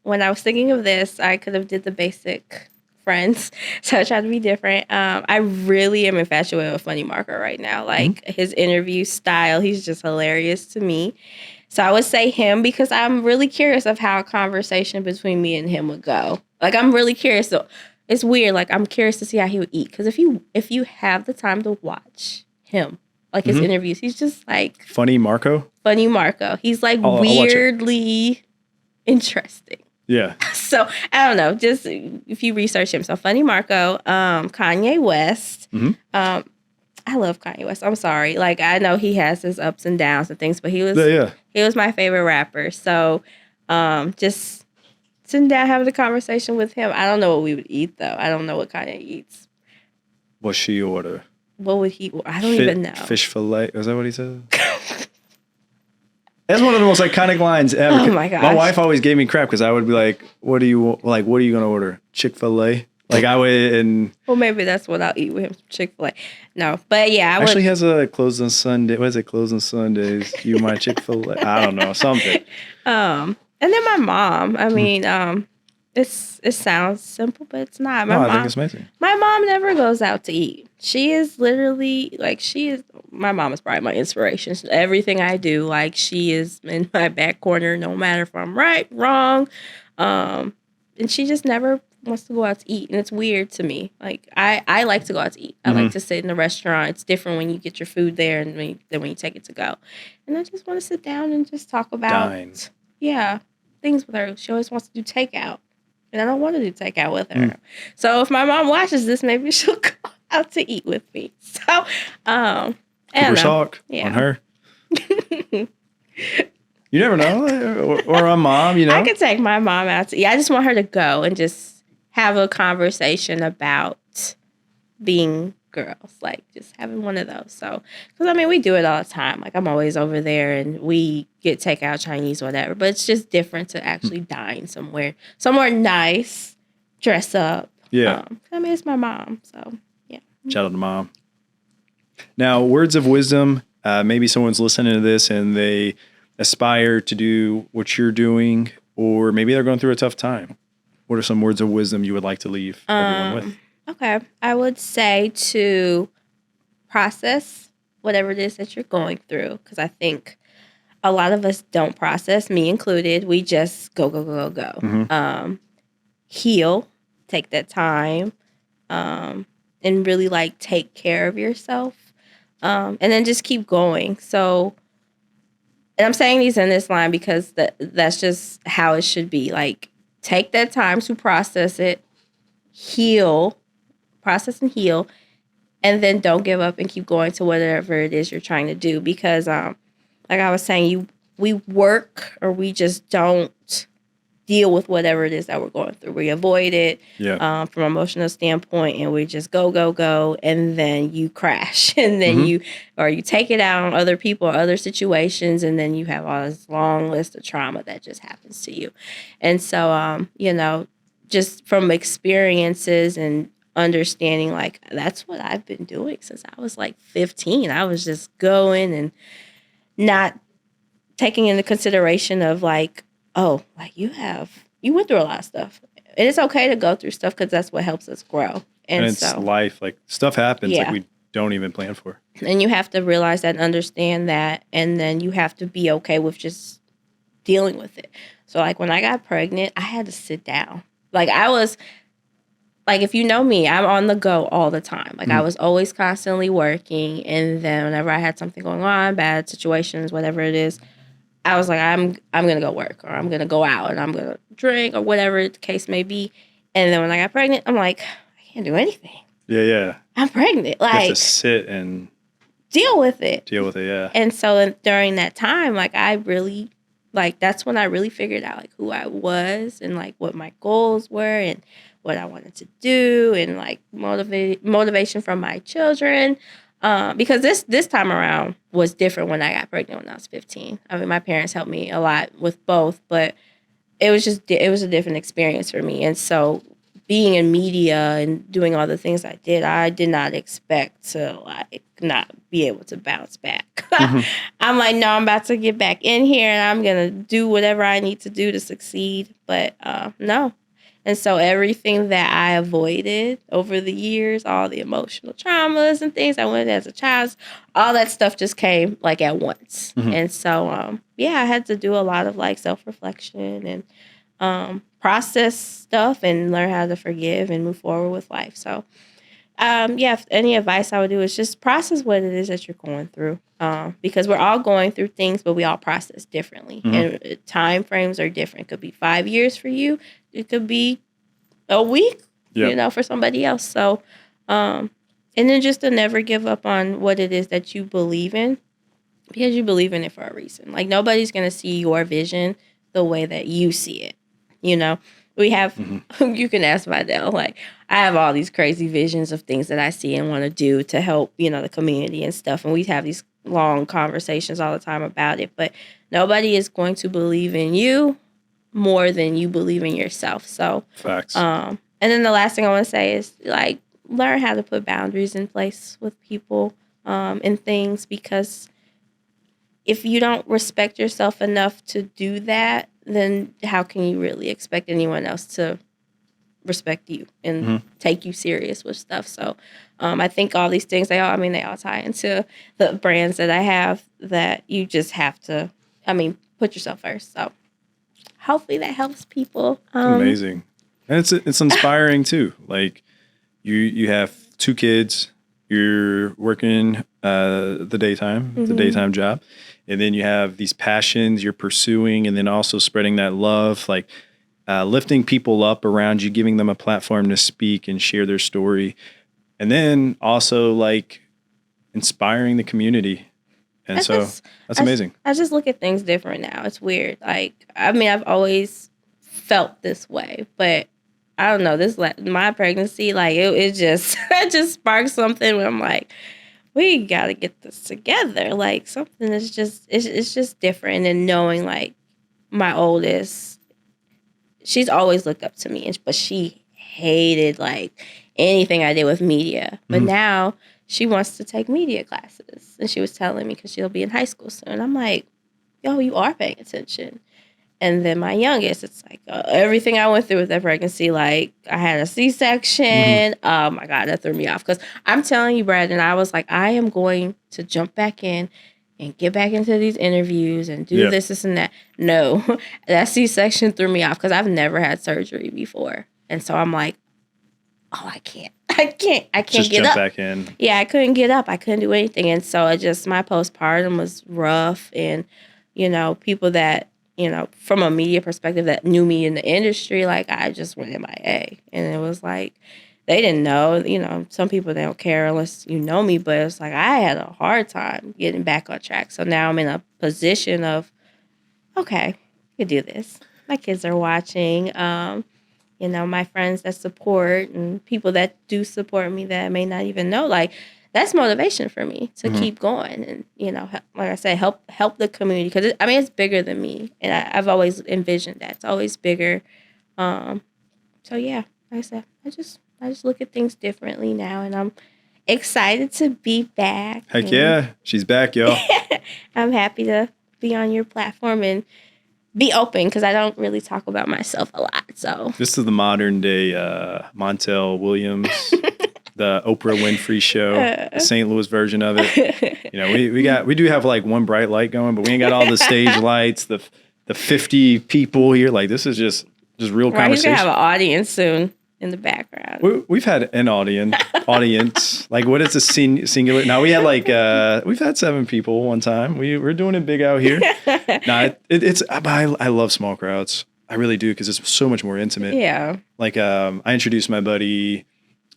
when I was thinking of this, I could have did the basic Friends. So I tried to be different. I really am infatuated with Funny Marco right now. His interview style, he's just hilarious to me. So I would say him because I'm really curious of how a conversation between me and him would go. I'm really curious. So it's weird. I'm curious to see how he would eat. Because if you have the time to watch his interviews, he's just Funny Marco? Funny Marco. He's weirdly interesting. Yeah. So I don't know. Just if you research him. So Funny Marco, Kanye West. I love Kanye West. I'm sorry. Like, I know he has his ups and downs and things, but he was he was my favorite rapper. So, just sitting down having a conversation with him. I don't know what we would eat though. I don't know what Kanye eats. What she order? What would he? I don't even know. Fish fillet. Is that what he said? That's one of the most iconic lines ever. Oh my gosh. My wife always gave me crap because I would be like, "What are you gonna order? Chick-fil-A?" Like I would, and well, maybe that's what I'll eat with him. Chick-fil-A. No, but yeah, I actually would. has a closed on Sunday. What is it? Closed on Sundays. You my Chick-fil-A? I don't know, something. And then my mom. I mean, it sounds simple, but it's not. I think it's amazing. My mom never goes out to eat. She is literally my mom is probably my inspiration. Everything I do, like she is in my back corner, no matter if I'm right, wrong. And she just never wants to go out to eat. And it's weird to me. Like I like to go out to eat. I like to sit in a restaurant. It's different when you get your food there and than when you take it to go. And I just want to sit down and just talk about things with her. She always wants to do takeout. And I don't want to do takeout with her. So if my mom watches this, maybe she'll go out to eat with me. So, Super talk on her. You never know. Or a mom, you know. I could take my mom out to eat. I just want her to go and just have a conversation about being girls. Like, just having one of those. So, because, I mean, we do it all the time. Like, I'm always over there and we get takeout, Chinese, whatever. But it's just different to actually dine somewhere nice, dress up. Yeah. I mean, it's my mom. So, yeah. Shout out to mom. Now, words of wisdom. Maybe someone's listening to this and they aspire to do what you're doing, or maybe they're going through a tough time. What are some words of wisdom you would like to leave everyone with? Okay. I would say to process whatever it is that you're going through, because I think a lot of us don't process, me included. We just go. Heal, take that time, and really like take care of yourself. And then just keep going. So, and I'm saying these in this line because that's just how it should be. Like, take that time to process it, process and heal, and then don't give up and keep going to whatever it is you're trying to do. Because, like I was saying, we work or we just don't deal with whatever it is that we're going through. We avoid it from an emotional standpoint, and we just go, and then you crash, and then you take it out on other people or other situations, and then you have all this long list of trauma that just happens to you. And so, just from experiences and understanding, like, that's what I've been doing since I was like 15. I was just going and not taking into consideration of like, oh, like you went through a lot of stuff. And it's okay to go through stuff because that's what helps us grow. And it's so, life. Like, stuff happens like we don't even plan for. And you have to realize that and understand that. And then you have to be okay with just dealing with it. So, like, when I got pregnant, I had to sit down. Like, I was, like, if you know me, I'm on the go all the time. Like, I was always constantly working. And then whenever I had something going on, bad situations, whatever it is, I was like, I'm going to go work, or I'm going to go out and I'm going to drink, or whatever the case may be. And then when I got pregnant, I'm like, I can't do anything. Yeah. I'm pregnant. Like, you have to sit and deal with it. Yeah. And so during that time, like, I really, like, that's when I really figured out, like, who I was and, like, what my goals were and what I wanted to do, and, like, motivation from my children. Because this time around was different when I got pregnant when I was 15. I mean, my parents helped me a lot with both, but it was a different experience for me. And so being in media and doing all the things I did not expect to, like, not be able to bounce back. I'm like, no, I'm about to get back in here and I'm going to do whatever I need to do to succeed. But no. And so everything that I avoided over the years, all the emotional traumas and things I went as a child, all that stuff just came like at once. And so, I had to do a lot of like self-reflection and process stuff and learn how to forgive and move forward with life. So, if any advice I would do is just process what it is that you're going through. Because we're all going through things, but we all process differently. And time frames are different. It could be 5 years for you. It could be a week, for somebody else. So And then just to never give up on what it is that you believe in, because you believe in it for a reason. Like, nobody's going to see your vision the way that you see it. You know, we have, you can ask Vidal, like, I have all these crazy visions of things that I see and want to do to help, the community and stuff. And we have these long conversations all the time about it. But nobody is going to believe in you more than you believe in yourself. So, Facts. And then the last thing I want to say is, like, learn how to put boundaries in place with people and things, because if you don't respect yourself enough to do that, then how can you really expect anyone else to respect you and take you serious with stuff? So I think all these things, they all tie into the brands that I have, that you just have to, put yourself first. So hopefully that helps people. Amazing. And it's inspiring too. Like you have 2 kids, you're working the daytime job. And then you have these passions you're pursuing, and then also spreading that love, like lifting people up around you, giving them a platform to speak and share their story. And then also like inspiring the community. And that's amazing. I just look at things different now. It's weird. Like, I've always felt this way, but I don't know, my pregnancy, like it just, it just sparked something where I'm like, we got to get this together. Like, something is just, it's just different. And knowing, like, my oldest, she's always looked up to me, but she hated, like, anything I did with media. But now she wants to take media classes. And she was telling me, because she'll be in high school soon. I'm like, yo, you are paying attention. And then my youngest, it's like everything I went through with that pregnancy, like I had a C-section. Oh my God, that threw me off. Because I'm telling you, Brad, and I was like, I am going to jump back in and get back into these interviews and do this, and that. No, that C-section threw me off because I've never had surgery before. And so I'm like, oh, I can't just get jump up. Back in. Yeah, I couldn't get up. I couldn't do anything. And so my postpartum was rough. And, people that, from a media perspective that knew me in the industry, like, I just went MIA. And it was like, they didn't know, some people, they don't care unless you know me, but it's like, I had a hard time getting back on track. So now I'm in a position of, okay, I can do this. My kids are watching, my friends that support and people that do support me that I may not even know, like, that's motivation for me to keep going and, like I said, help the community. Because, it's bigger than me. And I've always envisioned that. It's always bigger. So, yeah, like I said, I just look at things differently now. And I'm excited to be back. Heck yeah. She's back, y'all. I'm happy to be on your platform and be open, because I don't really talk about myself a lot. So this is the modern day Montel Williams. The Oprah Winfrey show, the St. Louis version of it. We do have like one bright light going, but we ain't got all the stage lights, the 50 people here. Like, this is just real conversation. He's gonna have an audience soon in the background. We've had an audience. Like, what is a singular? Now we had we've had 7 people one time. We're doing it big out here. I love small crowds. I really do, because it's so much more intimate. Yeah. Like, I introduced my buddy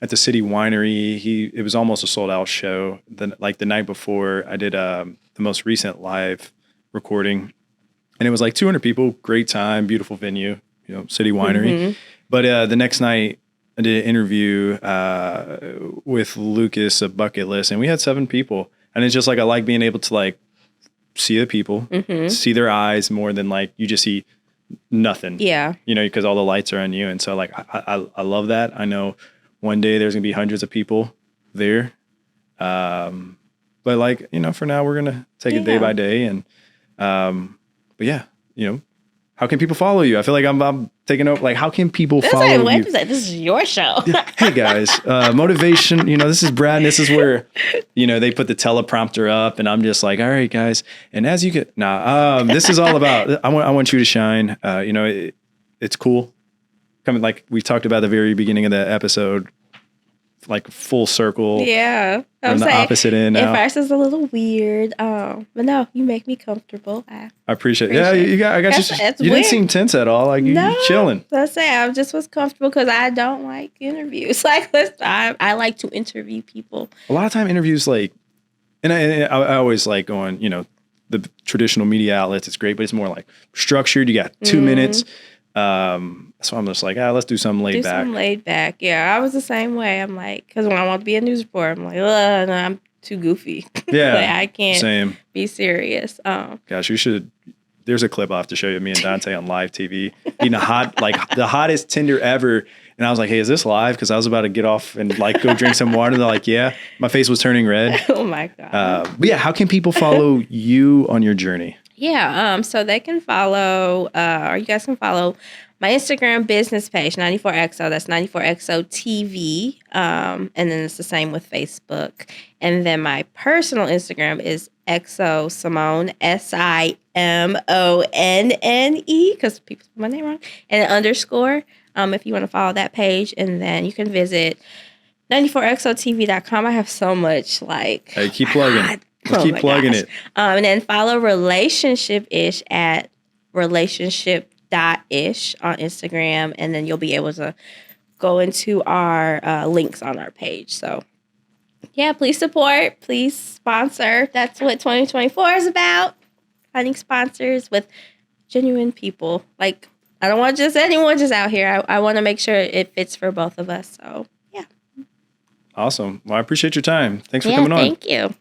at the City Winery. It was almost a sold out show. The night before, I did the most recent live recording, and it was like 200 people. Great time, beautiful venue, City Winery. But the next night, I did an interview with Lucas of Bucket List, and we had 7 people. And it's just like, I like being able to like see the people, see their eyes more than like you just see nothing. Yeah, because all the lights are on you, and so like I love that. I know one day there's gonna be hundreds of people there, but like, for now we're gonna take it day by day. And but yeah, how can people follow you? I feel like I'm taking over. Like, how can people follow you? This is your show. Hey guys, motivation. This is Brad. And this is where they put the teleprompter up, and I'm just like, all right, guys. And as you get this is all about. I want you to shine. It's cool. Coming, like we talked about at the very beginning of the episode, like full circle. Yeah. I'm on the opposite end now. At first it's a little weird. But no, you make me comfortable. I appreciate it. Yeah, I got you didn't seem tense at all. Like, you chilling. Let's say I just was comfortable because I don't like interviews. Like, I like to interview people. A lot of time interviews, like, and I always like going, you know, the traditional media outlets. It's great, but it's more like structured. You got 2 minutes. So I'm just like, let's do something laid back. Yeah, I was the same way. I'm like, because when I want to be a news reporter, I'm like, no, I'm too goofy. Yeah, like, I can't be serious. Gosh, you should. There's a clip I'll have to show you, me and Dante on live TV eating the hottest Tinder ever. And I was like, hey, is this live? Because I was about to get off and like go drink some water. And they're like, yeah. My face was turning red. Oh my God. But yeah, how can people follow you on your journey? Yeah, so they can follow, or you guys can follow my Instagram business page, 94XO. That's 94XO TV. And then it's the same with Facebook. And then my personal Instagram is XO Simone, SIMONNE, because people spell my name wrong, and an underscore. If you want to follow that page. And then you can visit 94XOTV.com. I have so much like. Hey, keep plugging. Let's keep plugging it. And then follow Relationship-ish at relationship.ish on Instagram. And then you'll be able to go into our links on our page. So, yeah, please support. Please sponsor. That's what 2024 is about. Finding sponsors with genuine people. Like, I don't want just anyone just out here. I want to make sure it fits for both of us. So, yeah. Awesome. Well, I appreciate your time. Thanks for coming on. Thank you.